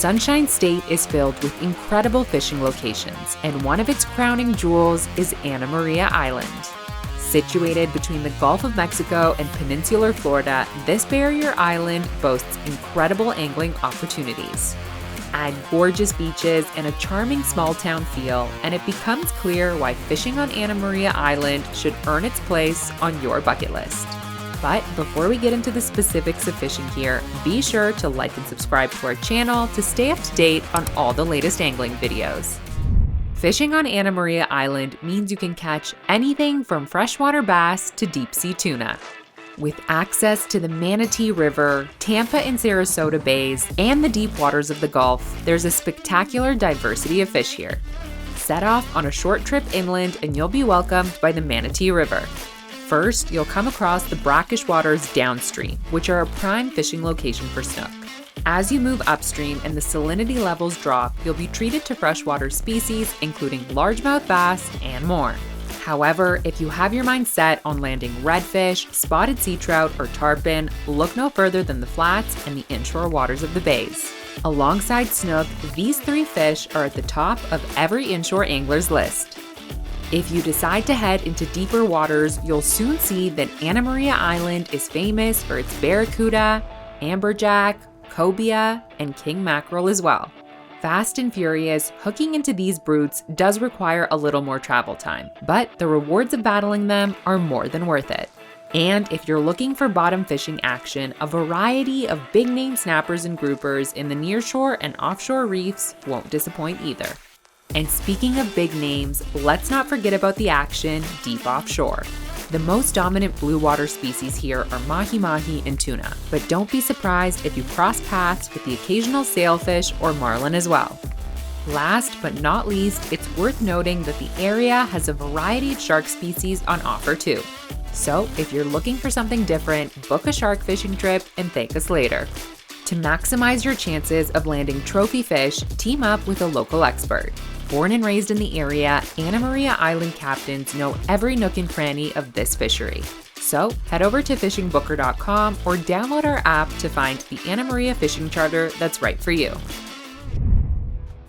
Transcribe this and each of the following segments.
Sunshine State is filled with incredible fishing locations, and one of its crowning jewels is Anna Maria Island. Situated between the Gulf of Mexico and peninsular Florida, this barrier island boasts incredible angling opportunities. Add gorgeous beaches and a charming small town feel, and it becomes clear why fishing on Anna Maria Island should earn its place on your bucket list. But before we get into the specifics of fishing here, be sure to like and subscribe to our channel to stay up to date on all the latest angling videos. Fishing on Anna Maria Island means you can catch anything from freshwater bass to deep-sea tuna. With access to the Manatee River, Tampa and Sarasota Bays, and the deep waters of the Gulf, there's a spectacular diversity of fish here. Set off on a short trip inland and you'll be welcomed by the Manatee River. First, you'll come across the brackish waters downstream, which are a prime fishing location for snook. As you move upstream and the salinity levels drop, you'll be treated to freshwater species, including largemouth bass and more. However, if you have your mind set on landing redfish, spotted seatrout, or tarpon, look no further than the flats and the inshore waters of the bays. Alongside snook, these three fish are at the top of every inshore angler's list. If you decide to head into deeper waters, you'll soon see that Anna Maria Island is famous for its barracuda, amberjack, cobia, and king mackerel as well. Fast and furious, hooking into these brutes does require a little more travel time, but the rewards of battling them are more than worth it. And if you're looking for bottom fishing action, a variety of big-name snappers and groupers in the nearshore and offshore reefs won't disappoint either. And speaking of big names, let's not forget about the action deep offshore. The most dominant blue water species here are Mahi Mahi and Tuna, but don't be surprised if you cross paths with the occasional sailfish or marlin as well. Last but not least, it's worth noting that the area has a variety of shark species on offer too. So if you're looking for something different, book a shark fishing trip and thank us later. To maximize your chances of landing trophy fish, team up with a local expert. Born and raised in the area, Anna Maria Island captains know every nook and cranny of this fishery. So head over to fishingbooker.com or download our app to find the Anna Maria fishing charter that's right for you.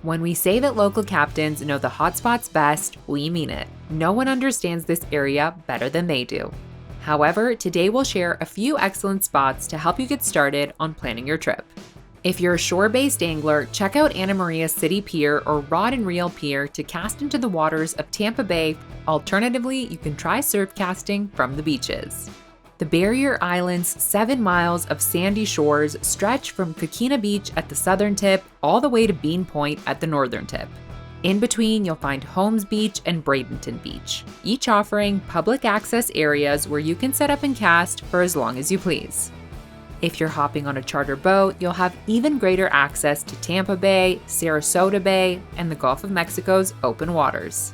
When we say that local captains know the hotspots best, we mean it. No one understands this area better than they do. However, today we'll share a few excellent spots to help you get started on planning your trip. If you're a shore-based angler, check out Anna Maria City Pier or Rod and Reel Pier to cast into the waters of Tampa Bay. Alternatively, you can try surf casting from the beaches. The Barrier Island's 7 miles of sandy shores stretch from Coquina Beach at the southern tip all the way to Bean Point at the northern tip. In between, you'll find Holmes Beach and Bradenton Beach, each offering public access areas where you can set up and cast for as long as you please. If you're hopping on a charter boat, you'll have even greater access to Tampa Bay, Sarasota Bay, and the Gulf of Mexico's open waters.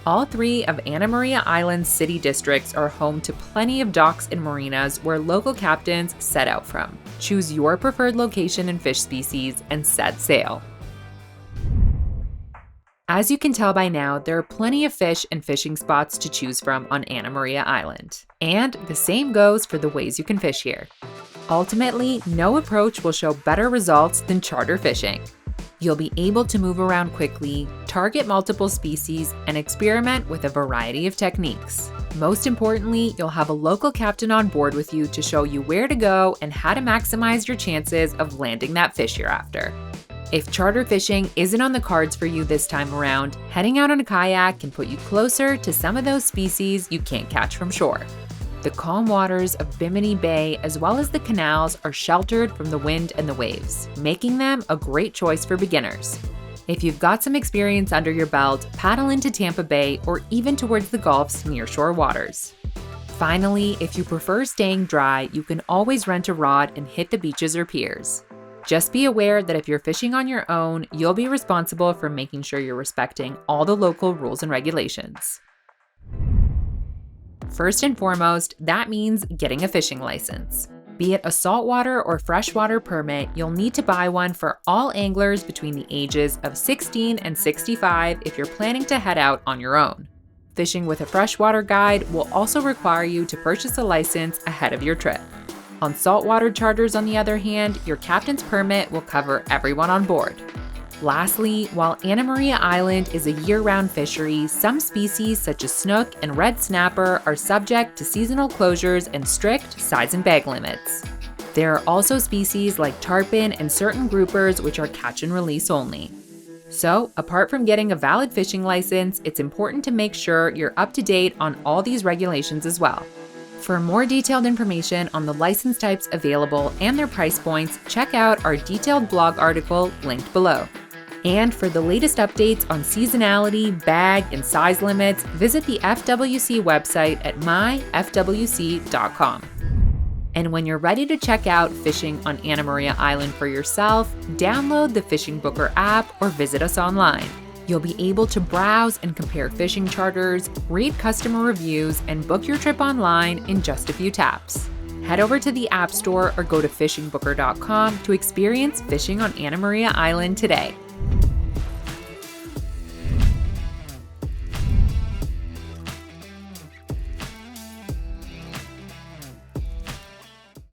All three of Anna Maria Island's city districts are home to plenty of docks and marinas where local captains set out from. Choose your preferred location and fish species and set sail. As you can tell by now, there are plenty of fish and fishing spots to choose from on Anna Maria Island. And the same goes for the ways you can fish here. Ultimately, no approach will show better results than charter fishing. You'll be able to move around quickly, target multiple species, and experiment with a variety of techniques. Most importantly, you'll have a local captain on board with you to show you where to go and how to maximize your chances of landing that fish you're after. If charter fishing isn't on the cards for you this time around, heading out on a kayak can put you closer to some of those species you can't catch from shore. The calm waters of Bimini Bay, as well as the canals, are sheltered from the wind and the waves, making them a great choice for beginners. If you've got some experience under your belt, paddle into Tampa Bay or even towards the Gulf's nearshore waters. Finally, if you prefer staying dry, you can always rent a rod and hit the beaches or piers. Just be aware that if you're fishing on your own, you'll be responsible for making sure you're respecting all the local rules and regulations. First and foremost, that means getting a fishing license. Be it a saltwater or freshwater permit, you'll need to buy one for all anglers between the ages of 16 and 65 if you're planning to head out on your own. Fishing with a freshwater guide will also require you to purchase a license ahead of your trip. On saltwater charters, on the other hand, your captain's permit will cover everyone on board. Lastly, while Anna Maria Island is a year-round fishery, some species such as snook and red snapper are subject to seasonal closures and strict size and bag limits. There are also species like tarpon and certain groupers which are catch and release only. So, apart from getting a valid fishing license, it's important to make sure you're up to date on all these regulations as well. For more detailed information on the license types available and their price points, check out our detailed blog article linked below. And for the latest updates on seasonality, bag, and size limits, visit the FWC website at myfwc.com. And when you're ready to check out fishing on Anna Maria Island for yourself, download the Fishing Booker app or visit us online. You'll be able to browse and compare fishing charters, read customer reviews, and book your trip online in just a few taps. Head over to the App Store or go to fishingbooker.com to experience fishing on Anna Maria Island today.